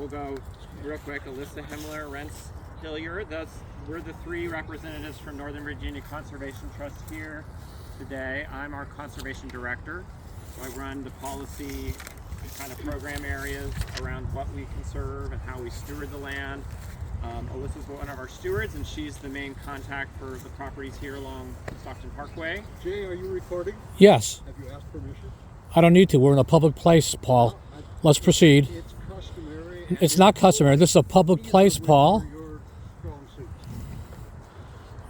we'll go real quick. Alyssa Himmler, Rents Hilliard. We're the three representatives from Northern Virginia Conservation Trust here today. I'm our conservation director. So I run the policy kind of program areas around what we conserve and how we steward the land. Alyssa's one of our stewards, and she's the main contact for the properties here along Stockton Parkway. Jay, are you recording? Yes. Have you asked permission? I don't need to. We're in a public place, Paul. Let's proceed. It's customary. It's not customary. This is a public place, Paul. Your strong suit.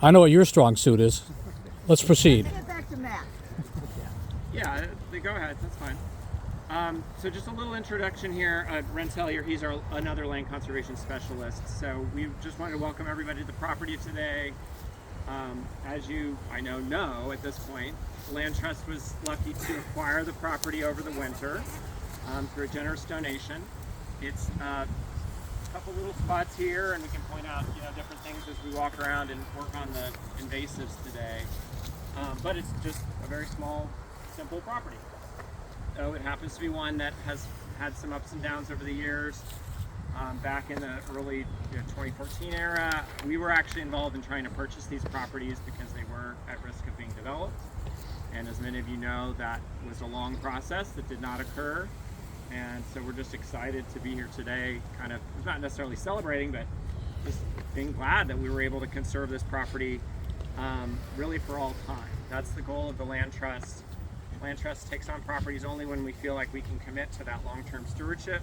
I know what your strong suit is. Let's proceed. Get back to Matt. Yeah, go ahead. That's fine. So just a little introduction here. Rents Hilliard, he's another land conservation specialist. So we just wanted to welcome everybody to the property today. As you, I know at this point, the Land Trust was lucky to acquire the property over the winter through a generous donation. It's a couple little spots here, and we can point out different things as we walk around and work on the invasives today. But it's just a very small, simple property. So it happens to be one that has had some ups and downs over the years. Back in the early 2014 era, we were actually involved in trying to purchase these properties because they were at risk of being developed. And as many of you know, that was a long process that did not occur. And so we're just excited to be here today, kind of not necessarily celebrating, but just being glad that we were able to conserve this property really for all time. That's the goal of the Land Trust. Land Trust takes on properties only when we feel like we can commit to that long-term stewardship.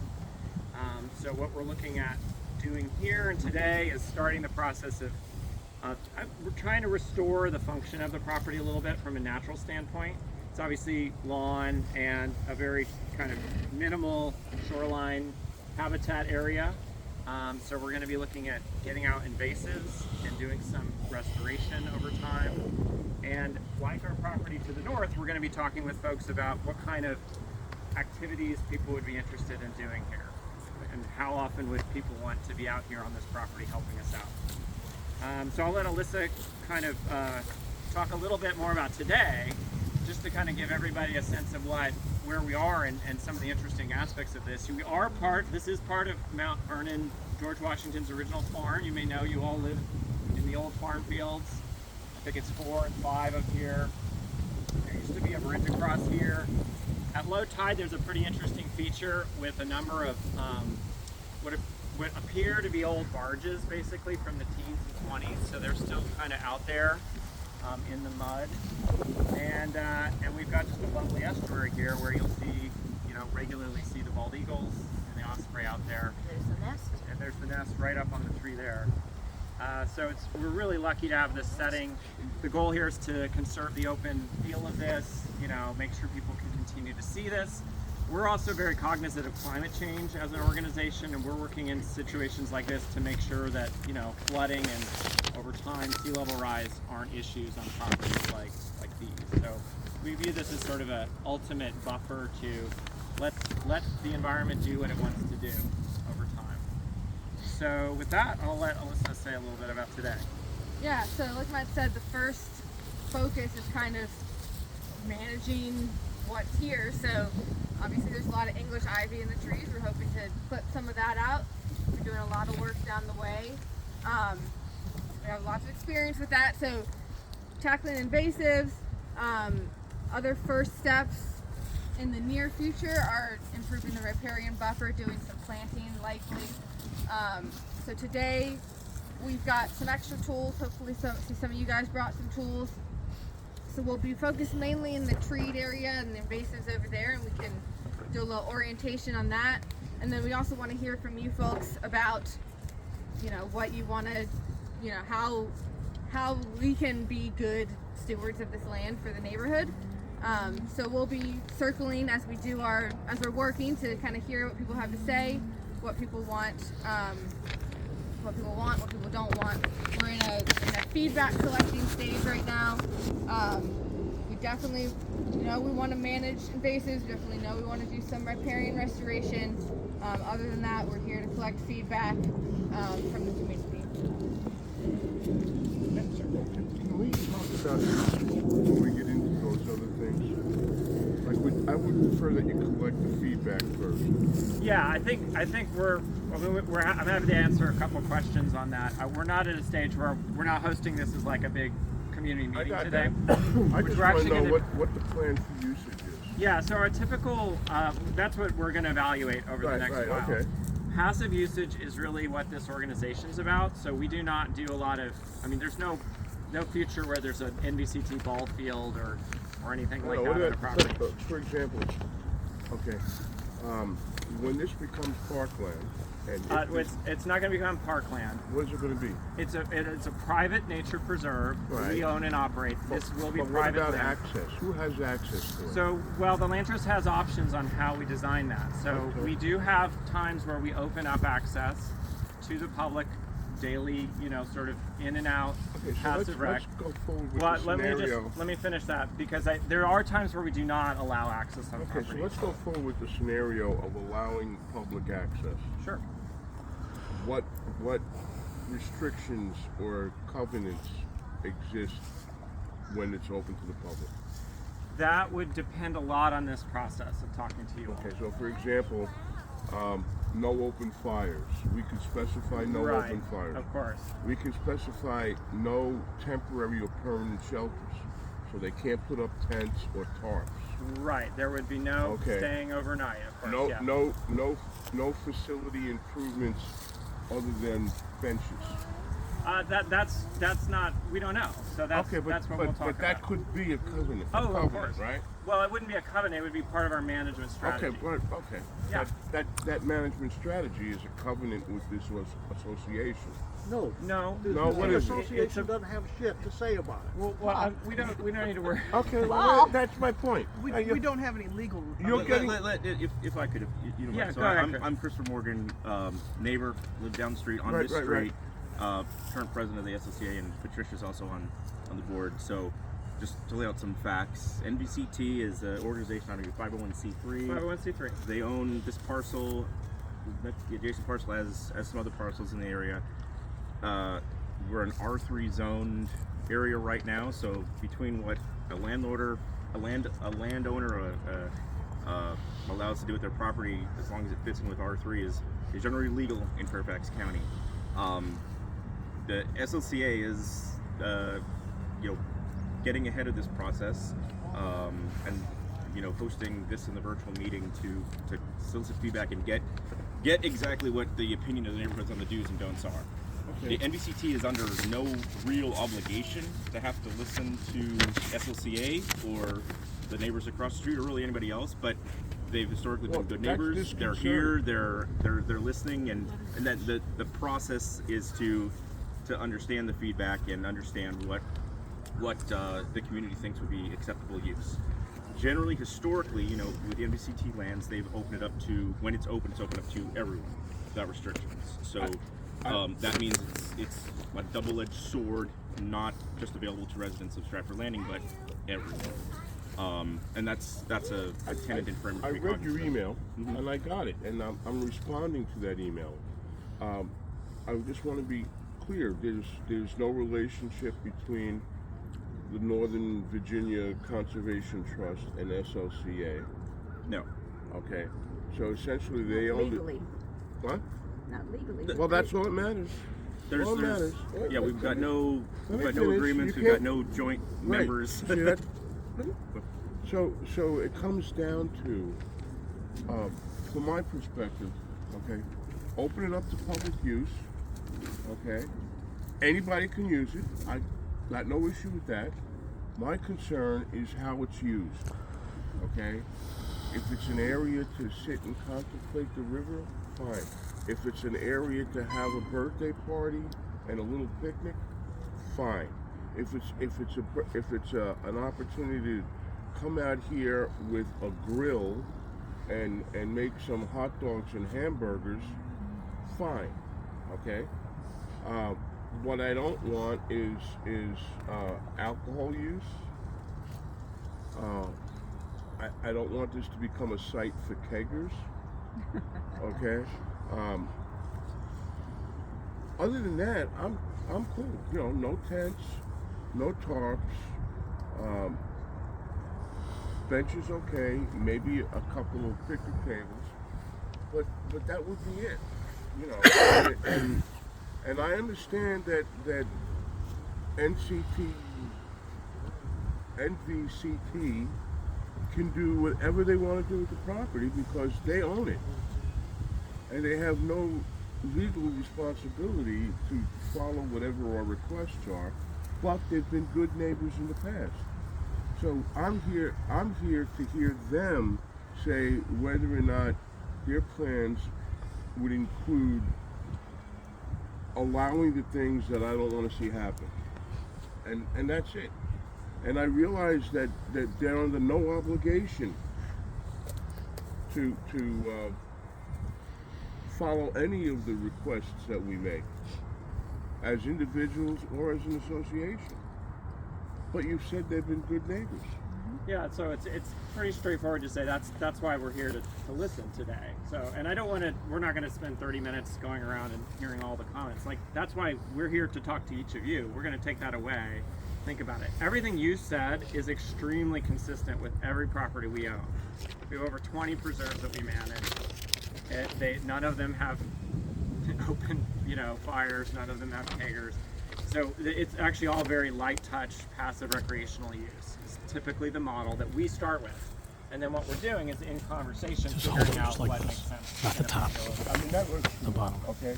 So what we're looking at doing here and today is starting the process of we're trying to restore the function of the property a little bit from a natural standpoint. It's obviously lawn and a very kind of minimal shoreline habitat area. So we're going to be looking at getting out invasives and doing some restoration over time. And like our property to the north, we're going to be talking with folks about what kind of activities people would be interested in doing here, and how often would people want to be out here on this property helping us out. So I'll let Alyssa kind of talk a little bit more about today, just to kind of give everybody a sense of where we are and some of the interesting aspects of this. This is part of Mount Vernon, George Washington's original farm. You may know you all live in the old farm fields. I think it's 4 and 5 up here. There used to be a bridge across here. At low tide, there's a pretty interesting feature with a number of what appear to be old barges, basically from the teens and 20s. So they're still kind of out there in the mud. And we've got just a lovely estuary here where you'll see, regularly see the bald eagles and the osprey out there. There's the nest. And there's the nest right up on the tree there. So we're really lucky to have this setting. The goal here is to conserve the open feel of this, make sure people can continue to see this. We're also very cognizant of climate change as an organization, and we're working in situations like this to make sure that, flooding and over time sea level rise aren't issues on properties like these. So we view this as sort of an ultimate buffer to let the environment do what it wants to do over time. So with that, I'll let Alyssa say a little bit about today. Yeah, so like Matt said, the first focus is kind of managing what's here. So obviously there's a lot of English ivy in the trees. We're hoping to clip some of that out. We're doing a lot of work down the way. We have lots of experience with that. So tackling invasives, other first steps in the near future are improving the riparian buffer, doing some planting likely. So today we've got some extra tools. Hopefully some of you guys brought some tools. So we'll be focused mainly in the treed area and the invasives over there, and we can do a little orientation on that. And then we also want to hear from you folks about, what you want to, how we can be good stewards of this land for the neighborhood. So we'll be circling as we're working to kind of hear what people have to say, what people want, what people don't want. We're in a feedback collecting stage right now. We definitely we want to manage invasives. We definitely know we want to do some riparian restoration. Other than that, we're here to collect feedback from the community. Can we talk about, when we get into those other things, I would prefer that you collect the feedback first. Yeah, I think we're Well, I'm happy to answer a couple questions on that. We're not at a stage where we're not hosting this as like a big community I meeting got today. that. I Which just we're want to actually know gonna- what the plan for usage is. Yeah, so our typical, that's what we're going to evaluate over the next while. Okay. Passive usage is really what this organization's about. So we do not do a lot of, I mean, there's no future where there's an NVCT ball field or anything like that on the property. For example, okay, when this becomes parkland, and It's not going to become parkland. what is it going to be? It's a private nature preserve. Right. We own and operate. This will be But private what about land. access? Who has access to it? So, well, the Land Trust has options on how we design that. So Okay. we do have times where we open up access to the public daily, sort of in and out, okay, so passive rec. let's go forward with Well, the let scenario. me finish that because there are times where we do not allow access on Okay, property. so let's go forward with the scenario of allowing public access. Sure. What restrictions or covenants exist when it's open to the public? That would depend a lot on this process of talking to you all. Okay, so for example, no open fires. We can specify no Right, open fires. of course. We can specify no temporary or permanent shelters, so they can't put up tents or tarps. Right. There would be no Okay. staying overnight, of course. No, yeah. no facility improvements other than benches. That's not. We don't know. So that's Okay, but that's what we'll talk but that about. could be a covenant. Oh, a of covenant, course. right? Well, it wouldn't be a covenant. It would be part of our management strategy. Okay, but okay. Yeah. That management strategy is a covenant with this association. No. No. No, what the is it? association doesn't have shit to say about it. Well, we don't need to worry. Okay, well, that's my point. We don't have any legal. You're getting. If I could, if you don't Yeah, mind. So go ahead, I'm, Chris. I'm Christopher Morgan, neighbor, live down the street on Right, this right, street. Current president of the SLCA, and Patricia's also on the board. So just to lay out some facts, NVCT is an organization under 501c3. 501c3. They own this parcel, the adjacent parcel as some other parcels in the area. We're an R3 zoned area right now, so between what a landowner allows to do with their property, as long as it fits in with R3, is generally legal in Fairfax County. The SLCA is, getting ahead of this process, and hosting this in the virtual meeting to solicit feedback and get exactly what the opinion of the neighborhoods on the do's and don'ts are. Okay. The NVCT is under no real obligation to have to listen to SLCA or the neighbors across the street or really anybody else, but they've historically been good that's neighbors. this They're concern. here. They're listening, and that the process is to understand the feedback and understand what the community thinks would be acceptable use. Generally, historically, with the NVCT lands, they've opened it up to, when it's open up to everyone without restrictions. So that means it's a double-edged sword, not just available to residents of Stratford Landing, but everyone. And that's a tenet in framework. I to be read your cognizant of. email and I got it, and I'm responding to that email. I just want to be clear. There's no relationship between the Northern Virginia Conservation Trust and SLCA. No. Okay, so essentially they own legally, it. What? not legally. Well, that's all that matters. All that matters. Yeah, we've got no Let me finish. agreements. You We've got can't- no joint Right. members. See that? So it comes down to, from my perspective, okay, open it up to public use, okay. Anybody can use it. I got no issue with that. My concern is how it's used, okay. If it's an area to sit and contemplate the river, fine. If it's an area to have a birthday party and a little picnic, fine. If it's an opportunity to come out here with a grill and make some hot dogs and hamburgers, fine. Okay. What I don't want is alcohol use. I don't want this to become a site for keggers. Okay. Other than that, I'm cool. No tents, no tarps. Benches okay, maybe a couple of picnic tables, but that would be it. you know, and I understand that NVCT can do whatever they want to do with the property because they own it, and they have no legal responsibility to follow whatever our requests are. But they've been good neighbors in the past. So I'm here to hear them say whether or not their plans would include allowing the things that I don't want to see happen. And that's it. And I realize that they're under no obligation to follow any of the requests that we make as individuals or as an association. But you've said they've been good neighbors. Yeah, so it's pretty straightforward to say that's why we're here to listen today. So, and I don't want to, we're not going to spend 30 minutes going around and hearing all the comments. Like, that's why we're here to talk to each of you. We're going to take that away. Think about it. Everything you said is extremely consistent with every property we own. We have over 20 preserves that we manage. None of them have open, fires. None of them have keggers. So it's actually all very light touch, passive recreational use. It's typically the model that we start with. And then what we're doing is in conversation Just hold it figuring out just like what this. makes sense. Not the top. I mean, that was The bottom. okay.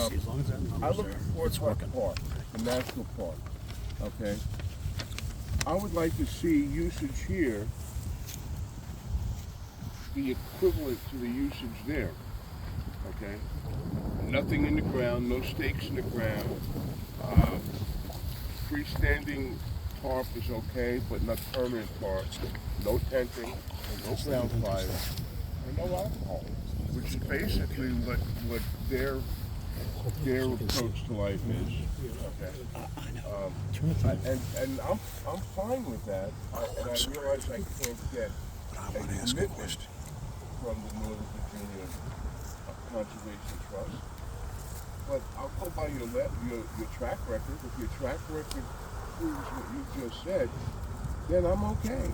See, as long as that I number's look there, at Fort it's Park working. Park, the national park. Okay. I would like to see usage here be equivalent to the usage there. Okay. Nothing in the ground, no stakes in the ground. Freestanding tarp is okay, but not permanent tarp. No tenting, no ground fire, and no alcohol, which is basically what their approach to life is. Okay. And I'm fine with that. And I realize I can't get a commitment from the Northern Virginia Conservation Trust. But I'll go by your track record. If your track record proves what you just said, then I'm okay.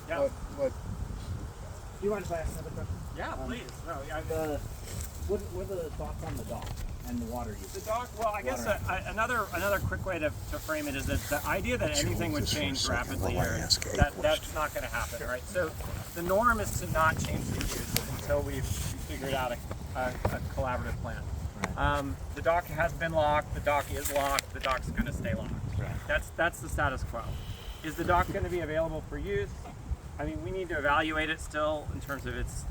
Yeah. But Do you mind if I ask another question? Yeah, please. No, What are the thoughts on the dock and the water use? the dock. Well, I guess another quick way to frame it is that the idea that anything would change rapidly here, that's not going to happen, right? So the norm is to not change the use until we've figured out a collaborative plan. Right. The dock has been locked. The dock is locked. The dock's going to stay locked. Right. That's the status quo. Is the dock going to be available for use? I mean, we need to evaluate it still in terms of its,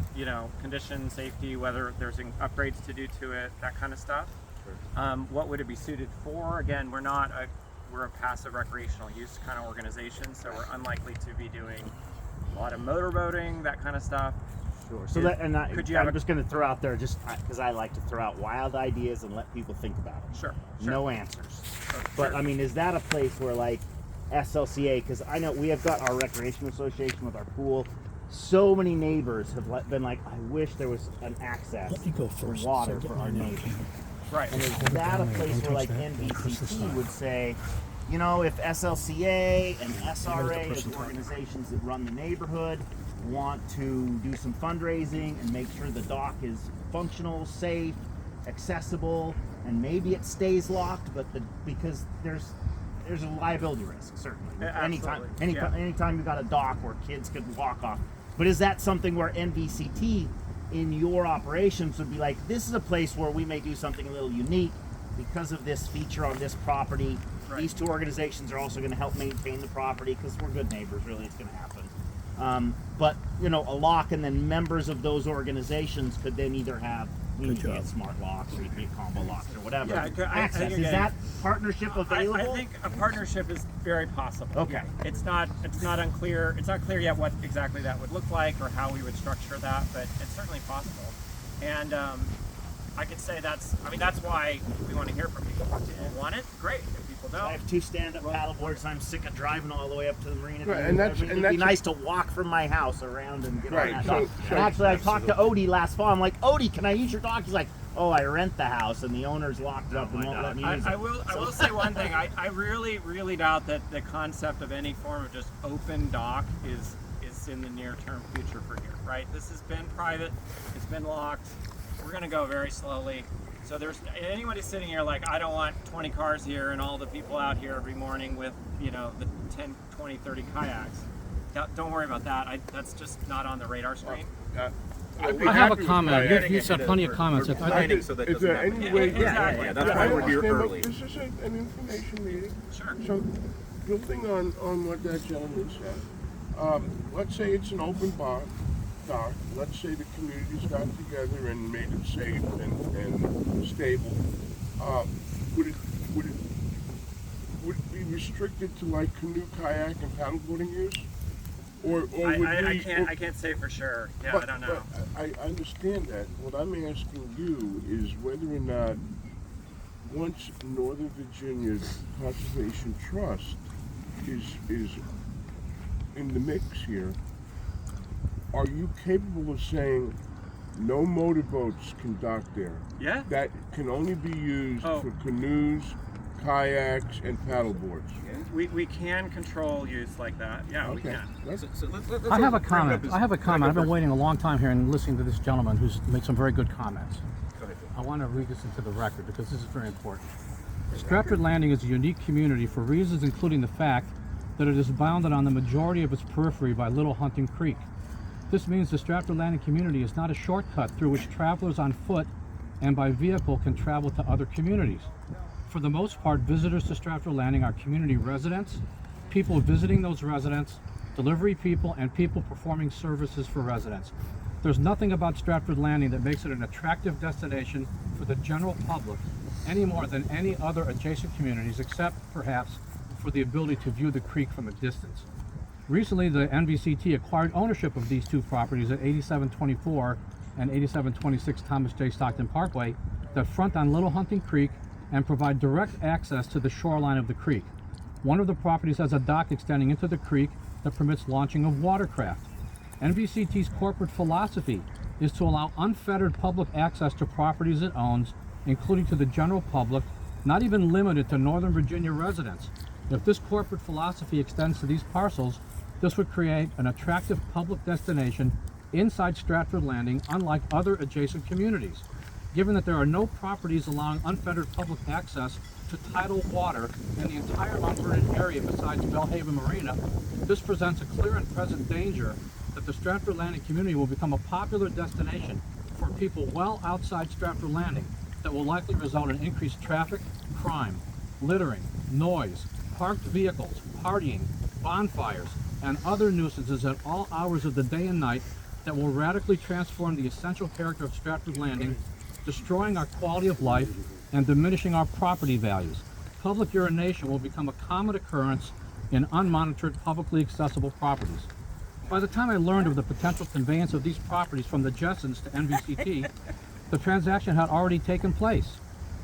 condition, safety, whether there's upgrades to do to it, that kind of stuff. Sure. What would it be suited for? Again, we're a passive recreational use kind of organization, so we're unlikely to be doing a lot of motorboating, that kind of stuff. Sure. So I'm just going to throw out there, just because I like to throw out wild ideas and let people think about it. Sure. No answers. But I mean, is that a place where like SLCA? Because I know we have got our recreation association with our pool. So many neighbors have been like, I wish there was an access Let me go for first. water So for get our mine out. neighbors. Right. And is that a place where like NVCT would say, if SLCA and SRA, as organizations that run the neighborhood, want to do some fundraising and make sure the dock is functional, safe, accessible, and maybe it stays locked, but because there's a liability risk, certainly. Absolutely. Anytime you've got a dock where kids could walk off. But is that something where NVCT in your operations would be like, this is a place where we may do something a little unique because of this feature on this property. Right. These two organizations are also going to help maintain the property because we're good neighbors, really, it's going to happen. But a lock, and then members of those organizations could then either have, you can get smart locks or you can get combo locks or whatever. Yeah, access. Is that partnership available? I think a partnership is very possible. Okay. Yeah. It's not unclear. It's not clear yet what exactly that would look like or how we would structure that, but it's certainly possible. And I could say that's why we want to hear from people. If people want it, great. If people don't, I have two stand-up paddleboards, and I'm sick of driving all the way up to the marina. Right, and that's- It'd and be that's- nice to walk from my house around and get Right, on that so- dock. so- And actually, I talked to Odie last fall. I'm like, Odie, can I use your dock? He's like, oh, I rent the house, and the owner's locked it up and won't let me use it. I will say one thing. I really, really doubt that the concept of any form of just open dock is in the near-term future for here. Right? This has been private. It's been locked. we're gonna go very slowly. So there's anybody sitting here like, I don't want 20 cars here and all the people out here every morning with, you know, the 10, 20, 30 kayaks. Don't worry about that. That's just not on the radar screen. I'd be I have happy a with comment. that. You said plenty of comments. We're planning so that Is doesn't there happen. any way? Exactly. Yeah, that's I why we're here understand, but early. this is an information meeting. Sure. So, building on what that gentleman said, let's say it's an open dock. Let's say the communities got together and made it safe and stable. Would it be restricted to like canoe, kayak, and paddleboarding use? Or would we, I can't say for sure. Yeah, I don't know. I understand that. What I'm asking you is whether or not once Northern Virginia Conservation Trust is in the mix here, are you capable of saying no motorboats can dock there? Yeah. That can only be used for canoes, kayaks, and paddleboards. We can control use like that. Yeah, we can. So let's I have a wrap it up comment. as- I have a comment. I've been waiting a long time here and listening to this gentleman who's made some very good comments. Go ahead. I want to read this into the record because this is very important. Stratford Landing is a unique community for reasons including the fact that it is bounded on the majority of its periphery by Little Hunting Creek. This means the Stratford Landing community is not a shortcut through which travelers on foot and by vehicle can travel to other communities. For the most part, visitors to Stratford Landing are community residents, people visiting those residents, delivery people, and people performing services for residents. There's nothing about Stratford Landing that makes it an attractive destination for the general public any more than any other adjacent communities, except perhaps for the ability to view the creek from a distance. Recently, the NVCT acquired ownership of these two properties at 8724 and 8726 Thomas J. Stockton Parkway that front on Little Hunting Creek and provide direct access to the shoreline of the creek. One of the properties has a dock extending into the creek that permits launching of watercraft. NVCT's corporate philosophy is to allow unfettered public access to properties it owns, including to the general public, not even limited to Northern Virginia residents. If this corporate philosophy extends to these parcels, this would create an attractive public destination inside Stratford Landing, unlike other adjacent communities. Given that there are no properties allowing unfettered public access to tidal water in the entire unburdened area besides Bellhaven Marina, this presents a clear and present danger that the Stratford Landing community will become a popular destination for people well outside Stratford Landing that will likely result in increased traffic, crime, littering, noise, parked vehicles, partying, bonfires, and other nuisances at all hours of the day and night that will radically transform the essential character of Stratford Landing, destroying our quality of life and diminishing our property values. Public urination will become a common occurrence in unmonitored, publicly accessible properties. By the time I learned of the potential conveyance of these properties from the Jessens to NVCT, the transaction had already taken place.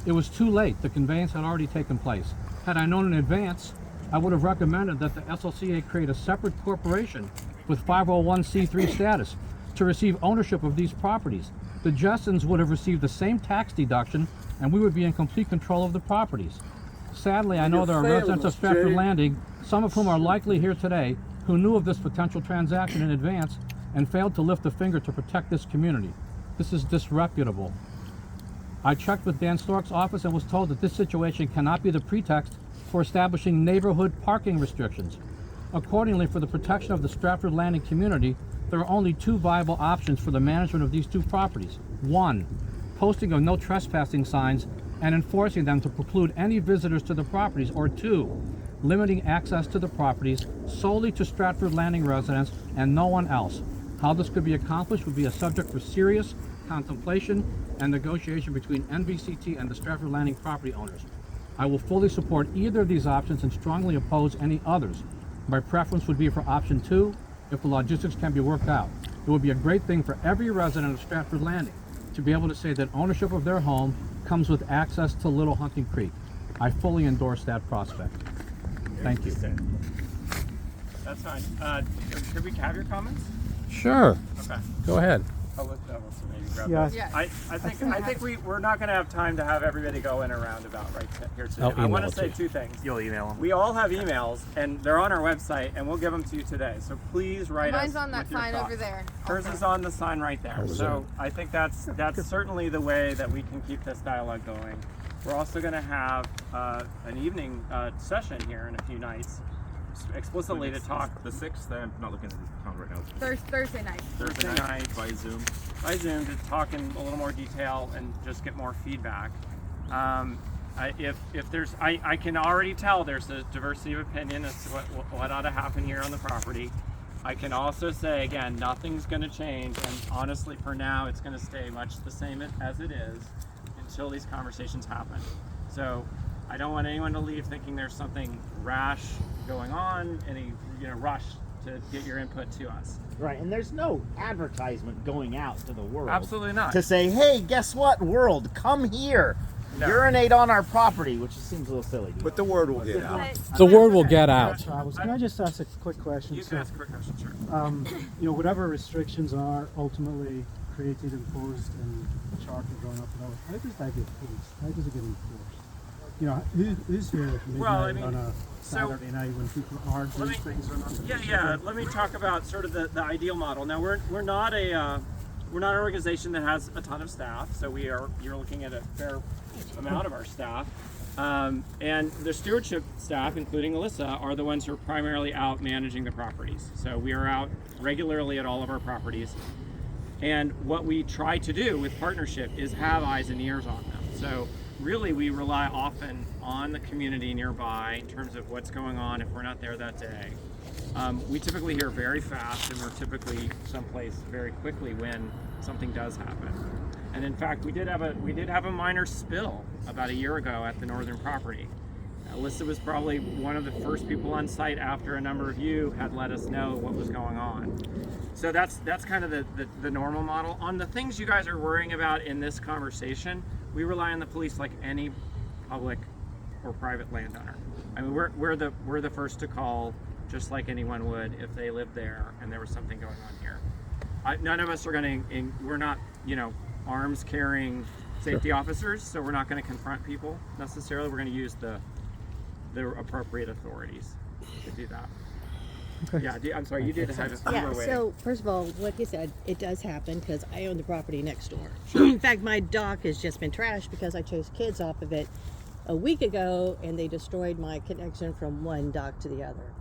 It was too late. The conveyance had already taken place. Had I known in advance, I would have recommended that the SLCA create a separate corporation with 501c3 status to receive ownership of these properties. The Jessens would have received the same tax deduction and we would be in complete control of the properties. Sadly, I know there are residents of Stratford Landing, some of whom are likely here today, who knew of this potential transaction in advance and failed to lift a finger to protect this community. This is disreputable. I checked with Dan Stork's office and was told that this situation cannot be the pretext for establishing neighborhood parking restrictions. Accordingly, for the protection of the Stratford Landing community, there are only two viable options for the management of these two properties. One, posting of no trespassing signs and enforcing them to preclude any visitors to the properties, or two, limiting access to the properties solely to Stratford Landing residents and no one else. How this could be accomplished would be a subject for serious contemplation and negotiation between NVCT and the Stratford Landing property owners. I will fully support either of these options and strongly oppose any others. My preference would be for option two, if the logistics can be worked out. It would be a great thing for every resident of Stratford Landing to be able to say that ownership of their home comes with access to Little Hunting Creek. I fully endorse that prospect. Thank you. That's fine. Could we have your comments? Sure. Okay. Go ahead. Alyssa wants to maybe grab Yeah. those. Yeah. I think we're not going to have time to have everybody go in a roundabout right here today. I'll I want email to say it to two things. You'll email them. We all have emails, and they're on our website, and we'll give them to you today. So please write Mine's us on that with your sign thoughts. over there. Hers is on the sign right there. So I think that's certainly the way that we can keep this dialogue going. We're also going to have an evening session here in a few nights, explicitly to talk The 6th, I'm not looking at the calendar right now. Thursday night. Thursday night by Zoom. by Zoom to talk in a little more detail and just get more feedback. If there's, I can already tell there's a diversity of opinion as to what ought to happen here on the property. I can also say again, nothing's going to change, and honestly, for now, it's going to stay much the same as it is until these conversations happen. So I don't want anyone to leave thinking there's something rash going on, any rush to get your input to us. Right, and there's no advertisement going out to the world. Absolutely not. To say, hey, guess what, world, come here. No. Urinate on our property, which seems a little silly. But the word will get out. The word will get out. Travis, can I just ask a quick question? You can ask a quick question, sure. Whatever restrictions are ultimately created, imposed, and charter drawn up, and all, how does that get policed? How does it get enforced? Who's here at midnight Well, I mean, on a so- Saturday night when people are Let doing me- things or not? Yeah. Let me talk about sort of the ideal model. Now we're not an organization that has a ton of staff, so you're looking at a fair amount of our staff, and the stewardship staff, including Alyssa, are the ones who are primarily out managing the properties. So we are out regularly at all of our properties, and what we try to do with partnership is have eyes and ears on them. So really, we rely often on the community nearby in terms of what's going on if we're not there that day. We typically hear very fast, and we're typically someplace very quickly when something does happen. And in fact, we did have a minor spill about a year ago at the northern property. Alyssa was probably one of the first people on site after a number of you had let us know what was going on. So that's kind of the normal model. On the things you guys are worrying about in this conversation, we rely on the police like any public or private landowner. I mean, we're the first to call, just like anyone would if they lived there and there was something going on here. None of us are we're not, arms carrying safety officers, so we're not going to confront people necessarily. We're going to use the appropriate authorities to do that. Okay. Yeah, I'm sorry, you did have a Yeah, so first of all, like you said, it does happen because I own the property next door. In fact, my dock has just been trashed because I chased kids off of it a week ago and they destroyed my connection from one dock to the other.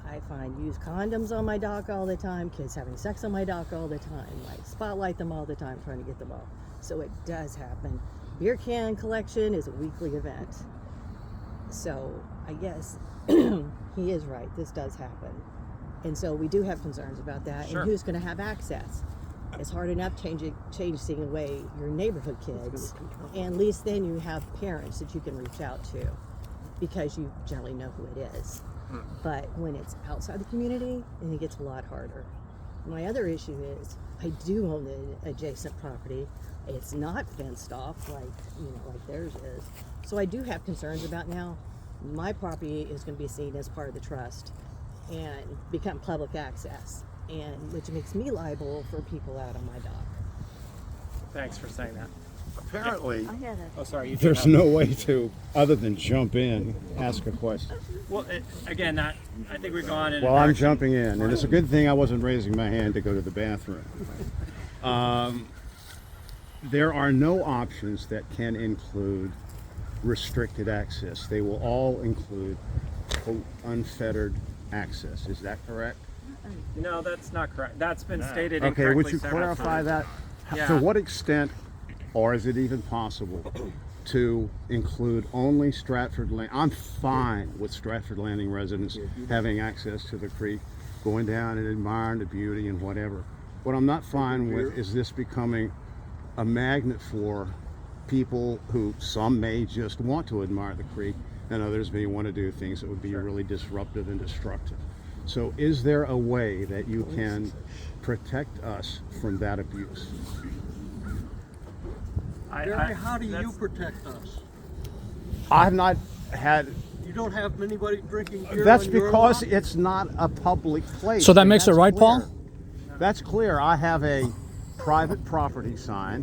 I find used condoms on my dock all the time, kids having sex on my dock all the time. I spotlight them all the time trying to get them off. So it does happen. Beer can collection is a weekly event. So I guess he is right, this does happen. And so we do have concerns about that. Sure. And who's going to have access? It's hard enough changing away your neighborhood kids. And at least then you have parents that you can reach out to because you generally know who it is. But when it's outside the community, then it gets a lot harder. My other issue is I do own the adjacent property. It's not fenced off like theirs is. So I do have concerns about now my property is going to be seen as part of the trust and become public access, and which makes me liable for people out on my dock. Thanks for saying that. Apparently, Oh, sorry. There's no way to, other than jump in, ask a question. Well, again, I think we've gone in. Well, I'm jumping in, and it's a good thing I wasn't raising my hand to go to the bathroom. There are no options that can include restricted access. They will all include, quote, unfettered access. Is that correct? No, that's not correct. That's been stated Okay, incorrectly would you several clarify times. that? Yeah. To what extent, or is it even possible, to include only Stratford Landing? I'm fine with Stratford Landing residents having access to the creek, going down and admiring the beauty and whatever. What I'm not fine with is this becoming a magnet for people who, some may just want to admire the creek and others may want to do things that would be really disruptive and destructive. So is there a way that you can protect us from that abuse? Barry, how do you protect us? I've not had, You don't have anybody drinking beer that's on your because lot? it's not a public place. So that and makes it that's right, Paul? clear. That's clear. I have a private property sign,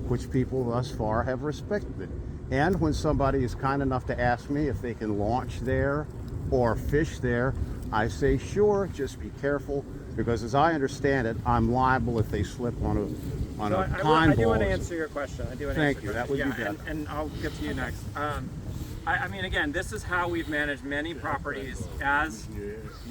which people thus far have respected. And when somebody is kind enough to ask me if they can launch there or fish there, I say sure, just be careful, because as I understand it, I'm liable if they slip on a I pine do ball. want to answer your question. I do want to Thank answer you. your That would question. be better. And I'll get to you next. I mean, again, this is how we've managed many properties. As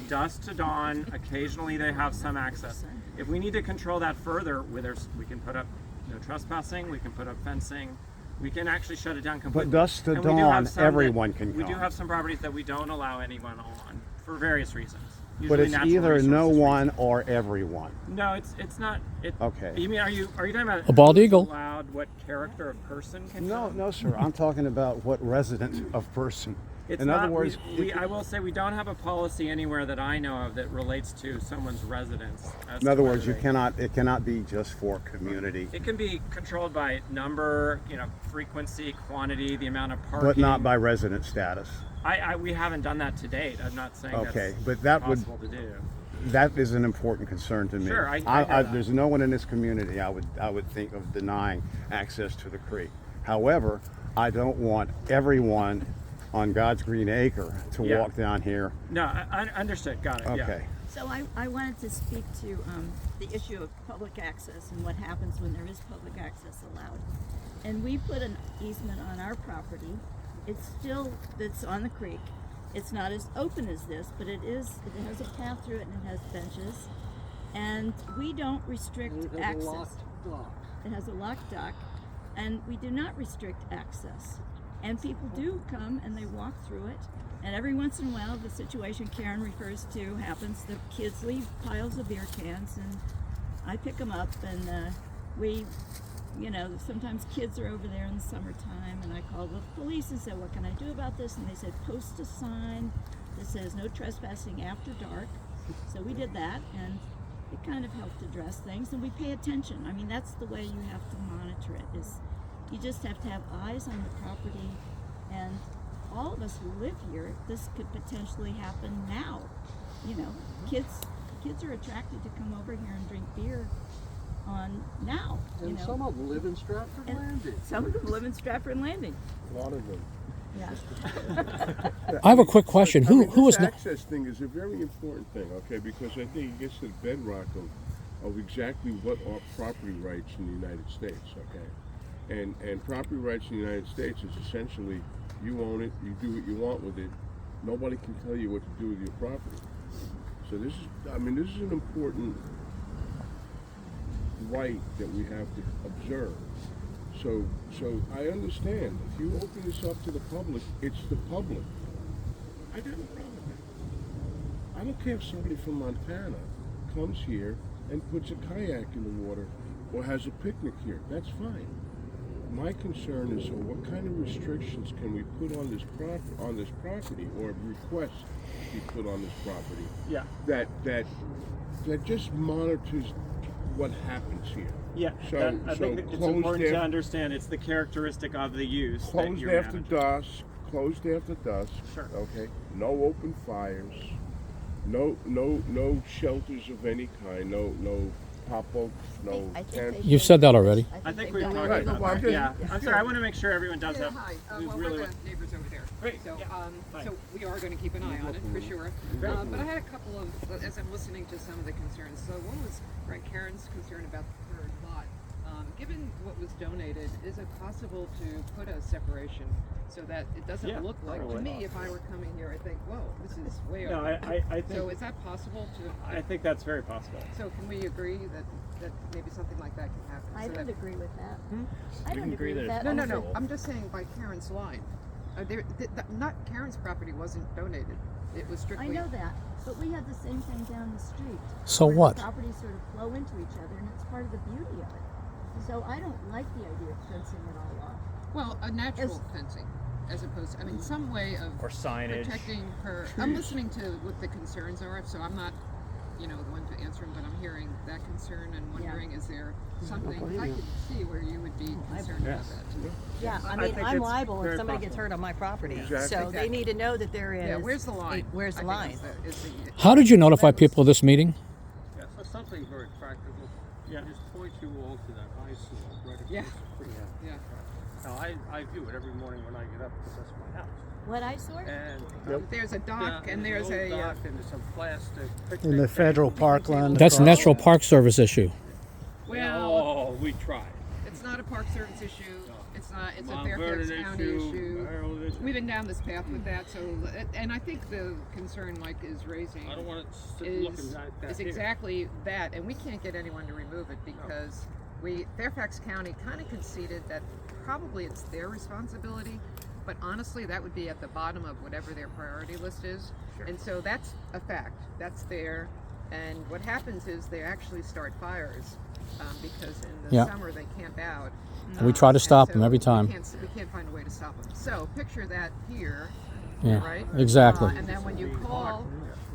dusk to dawn, occasionally they have some access. If we need to control that further, we can put up no trespassing, we can put up fencing, we can actually shut it down completely. But dusk to And we do dawn, have some everyone can come. We do have some properties that we don't allow anyone on for various reasons. But Usually it's natural either no resources one or everyone. No, it's not. Okay. You mean are you talking about A bald who's eagle. allowed, what character of person can No, come? no, sir. I'm talking about what resident of person. It's In not, other words, I will say we don't have a policy anywhere that I know of that relates to someone's residence. in other words, it cannot be just for community, It can be controlled by number, frequency, quantity, the amount of parking. but not by resident status. We haven't done that to date. I'm not saying Okay, that's but that would possible to do. that is an important concern to me. Sure, I hear that. There's no one in this community I would think of denying access to the creek. However, I don't want everyone on God's green acre to Yeah. walk down here. No, I understood. Got it. Yeah. Okay. So I wanted to speak to the issue of public access and what happens when there is public access allowed. And we put an easement on our property. It's on the creek. It's not as open as this, but it has a path through it and it has benches. And we don't restrict And it has access. a locked dock. It has a locked dock, and we do not restrict access. And people do come and they walk through it. And every once in a while, the situation Karen refers to happens. The kids leave piles of beer cans, and I pick them up. And sometimes kids are over there in the summertime, and I call the police and said, "What can I do about this?" And they said, "Post a sign that says no trespassing after dark." So we did that, and it kind of helped address things. And we pay attention. I mean, that's the way you have to monitor it. Is you just have to have eyes on the property, and all of us who live here, this could potentially happen now. Kids are attracted to come over here and drink beer on now. And some of them live in Stratford Landing. Some of them live in Stratford Landing. A lot of them. Yeah. I have a quick question. Who this is not? access thing is a very important thing, okay? Because I think it gets to the bedrock of exactly what are property rights in the United States, okay? And property rights in the United States is essentially you own it, you do what you want with it. Nobody can tell you what to do with your property. So this is an important right that we have to observe. So I understand if you open this up to the public, it's the public. I got no problem with that. I don't care if somebody from Montana comes here and puts a kayak in the water or has a picnic here. That's fine. My concern is what kind of restrictions can we put on this property, or requests be put on this property? Yeah. That just monitors what happens here. Yeah, So I think that it's closed important to af- understand it's the characteristic of the use that Closed you're after managing. dusk. Closed after dusk. Sure. Okay. No open fires. No shelters of any kind. No pop-ups. No. I think tents. they You've said that already. I think they've we've done talked Right. about Well, I'm that. just- Yeah, I'm sorry. I want to make sure everyone does Yeah, have. hi. who's Well, really we're the neighbors over there. Great. So, Yeah. Fine. so we are going to keep an eye on it for sure. But I had a couple of, as I'm listening to some of the concerns. So one was Karen's concern about the third lot. Given what was donated, is it possible to put a separation so that it doesn't look like, to me, if I were coming here, I think, whoa, this is way No, over. I think. So is that possible to? I think that's very possible. So can we agree that maybe something like that can happen? I so don't that, agree with that. I We don't can agree agree with that that. No. also. I'm just saying by Karen's line. Not Karen's property wasn't donated. It was strictly. I know that, but we have the same thing down the street. So where what? The properties sort of flow into each other, and it's part of the beauty of it. So I don't like the idea of fencing it all off. Well, a natural fencing, as opposed to, some way of Or signage. protecting her. I'm listening to what the concerns are, so I'm not, the one to answer them, but I'm hearing that concern and wondering, is there something, I could see where you would be concerned about that too. Yeah, I I mean, think I'm it's liable very if somebody gets possible. hurt on my property. Exactly. So they need to know that there is. Yeah, where's the line? Where's the I line? think is the How did you notify people of this meeting? That's something very practical. Yeah. Just point you all to that eyesore right across Yeah. the street. Yeah. Now, I view it every morning when I get up because that's my house. What eyesore? And There's a dock and there's an old a. dock and there's some plastic. In the federal parkland. That's across- National Park Service issue. Well, Oh, we tried. it's not a Park Service issue. It's not. It's a Mount Fairfax Vernon County issue. Harold issue. We've been down this path with that, so and I think the concern Mike is raising I don't want to sit looking is, like that is here. exactly that, and we can't get anyone to remove it because Fairfax County kind of conceded that probably it's their responsibility, but honestly that would be at the bottom of whatever their priority list is. Sure. And so that's a fact. That's there, and what happens is they actually start fires because in the Yeah. summer they camp out. We try to And stop so them every time. We can't find a way to stop them. So picture that here, Yeah, right? exactly. And then when you call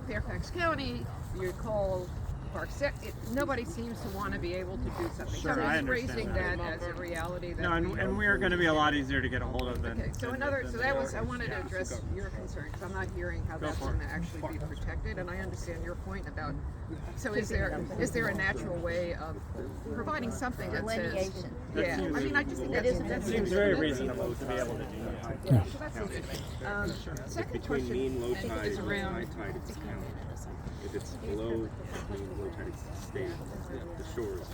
Fairfax County, you call Park Sec. Nobody seems to want to be able to do something. Sure, so I he's understand raising that as a reality. That No, and we're going to be a lot easier to get a hold of than. Okay, so another, so that was, I wanted to address your concern, because I'm not hearing how that's going to actually be protected, and I understand your point about, so is there a natural way of providing something that says. Delineation. Yeah, I mean, I just think that Seems very reasonable to be able to do that. Yeah, so that's interesting. Second question mean low tide is and around. high tide, it's counted. If it's below mean low tide, it's state. The shores.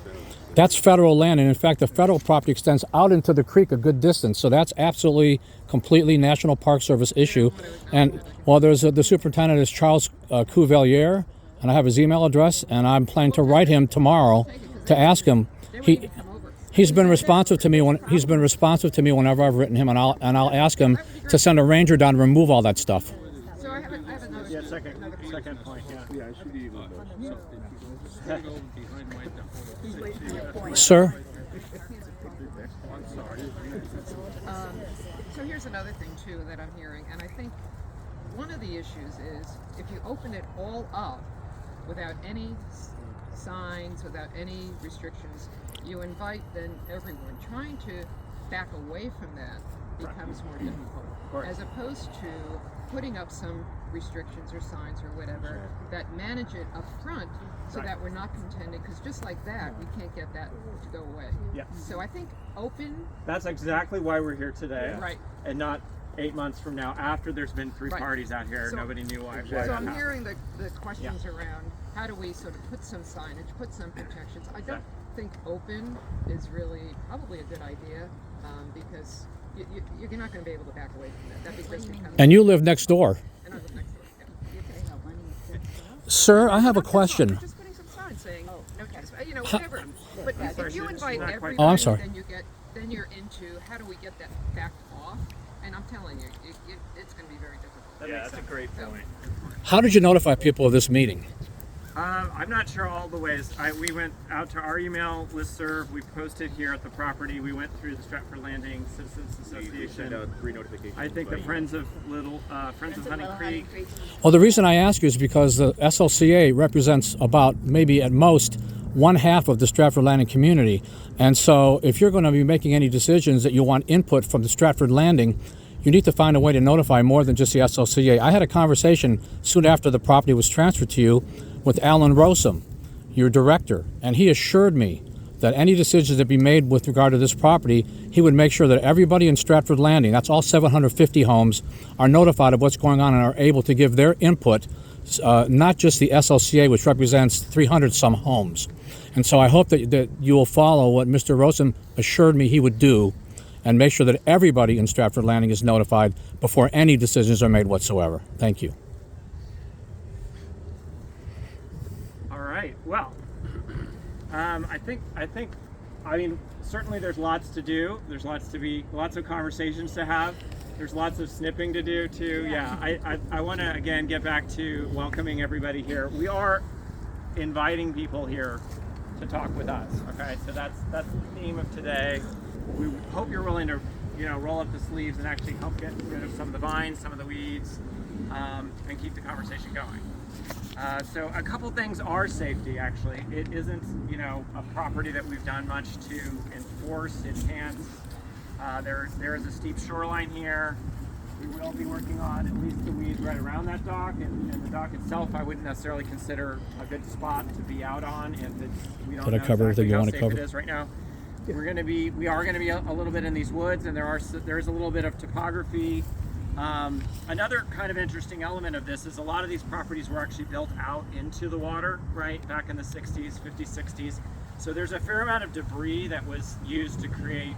That's federal land, and in fact, the federal property extends out into the creek a good distance. So that's absolutely, completely National Park Service issue. And well, there's the superintendent is Charles Couvelier, and I have his email address, and I'm planning to write him tomorrow to ask him. He's been responsive to me whenever I've written him, and I'll ask him to send a ranger down to remove all that stuff. So I have another. Yeah, second point. Yeah. Yeah, I should even know. Sir. So here's another thing too that I'm hearing, and I think one of the issues is if you open it all up without any signs, without any restrictions, you invite then everyone. Trying to back away from that becomes more difficult, as opposed to putting up some restrictions or signs or whatever that manage it up front so that we're not contending, because just like that we can't get that to go away. Yeah. So I think open. That's exactly why we're here today. Right. And not 8 months from now after there's been three Right. parties out here. So- Nobody knew why. So that I'm happened. hearing the questions around how do we sort of put some signage, put some protections. I don't think open is really probably a good idea because you're not going to be able to back away from that. That just becomes. And you live next door. And I live next door. Sir, I have a question. Just putting some signs saying no trespass, whatever. But if you invite not quite- everybody, Oh, I'm sorry. then you're into how do we get that backed off? And I'm telling you, it's going to be very difficult. Yeah, that's a great point. How did you notify people of this meeting? I'm not sure all the ways. We went out to our email listserv. We posted here at the property. We went through the Stratford Landing Citizens We send Association. out 3 notifications. I think the Friends of Hunting Creek. Well, the reason I ask you is because the SLCA represents about maybe at most 1/2 of the Stratford Landing community. And so if you're going to be making any decisions that you want input from the Stratford Landing, you need to find a way to notify more than just the SLCA. I had a conversation soon after the property was transferred to you with Alan Rosum, your director, and he assured me that any decisions that be made with regard to this property, he would make sure that everybody in Stratford Landing, that's all 750 homes, are notified of what's going on and are able to give their input, not just the SLCA, which represents 300 some homes. And so I hope that you will follow what Mr. Rosum assured me he would do and make sure that everybody in Stratford Landing is notified before any decisions are made whatsoever. Thank you. All right. Well, I mean, certainly there's lots to do. There's lots of conversations to have. There's lots of snipping to do too. Yeah. I want to again get back to welcoming everybody here. We are inviting people here to talk with us. Okay. So that's the theme of today. We hope you're willing to, roll up the sleeves and actually help get rid of some of the vines, some of the weeds, and keep the conversation going. So a couple things are safety, actually. It isn't, a property that we've done much to enforce, enhance. There is a steep shoreline here. We will be working on at least the weeds right around that dock, and the dock itself I wouldn't necessarily consider a good spot to be out on if it's, we don't Did I know cover everything exactly you how want to safe cover? it is right now. We are going to be a little bit in these woods, and there is a little bit of topography. Another kind of interesting element of this is a lot of these properties were actually built out into the water, right, back in the 60s, 50s, 60s. So there's a fair amount of debris that was used to create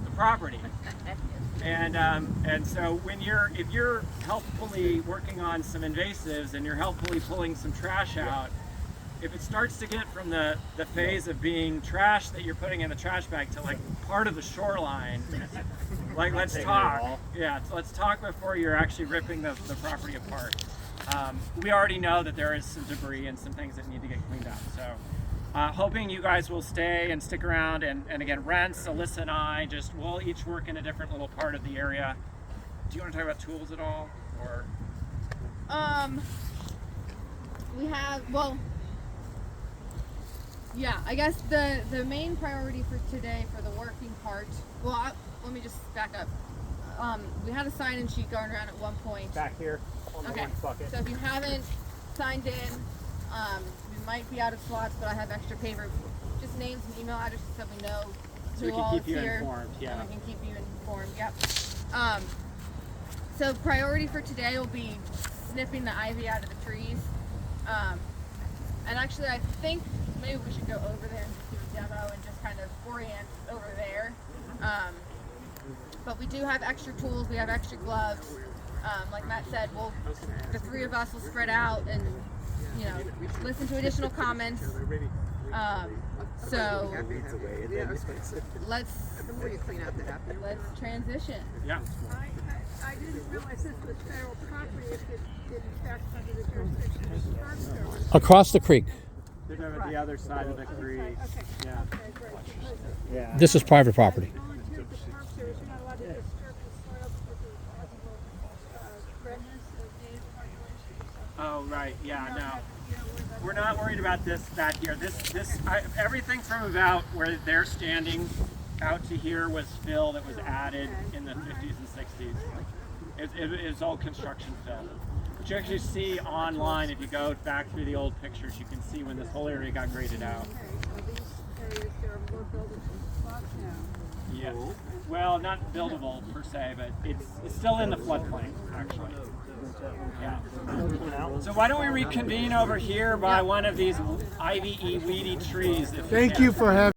the property. And so if you're helpfully working on some invasives and you're helpfully pulling some trash out, if it starts to get from the phase of being trash that you're putting in the trash bag to like part of the shoreline, like let's talk. Yeah, let's talk before you're actually ripping the property apart. We already know that there is some debris and some things that need to get cleaned up. So hoping you guys will stay and stick around, and again, Rents, Alyssa and I, we'll each work in a different little part of the area. Do you want to talk about tools at all? Or we have, well, yeah, I guess the main priority for today for the working part, well, let me just back up. We had a sign-in sheet going around at one point. Back here on the Okay, lunch bucket. so if you haven't signed in, we might be out of slots, but I have extra paper, just names and email addresses so we know so we who can all keep is you here. informed, yeah. And we can keep you informed, yep. So priority for today will be snipping the ivy out of the trees. And actually I think maybe we should go over there and just do a demo and just kind of orient over there. But we do have extra tools, we have extra gloves. Like Matt said, the three of us will spread out and, you know, listen to additional comments. So let's transition. Yeah. I didn't realize this was federal property if it did in fact under the jurisdiction of the Park Service. Across the creek. They're over the other side of the creek. Okay. Yeah. Okay, great. Because Yeah. This is private property. volunteered the Park Service, you're not allowed to disturb the soil because of possible redness of native population or something. Oh, right. Yeah, You don't no. have- you don't worry about We're not worried about that here. Everything from about where they're standing out to here was fill that was added in the 50s and 60s. It's all construction fill. But you actually see online, if you go back through the old pictures, you can see when this whole area got graded out. Okay, so these areas, there are more buildable spots now. Yes. Well, not buildable per se, but it's still in the floodplain, actually. Yeah. So why don't we reconvene over here by one of these ivy-y weedy trees? Thank you for having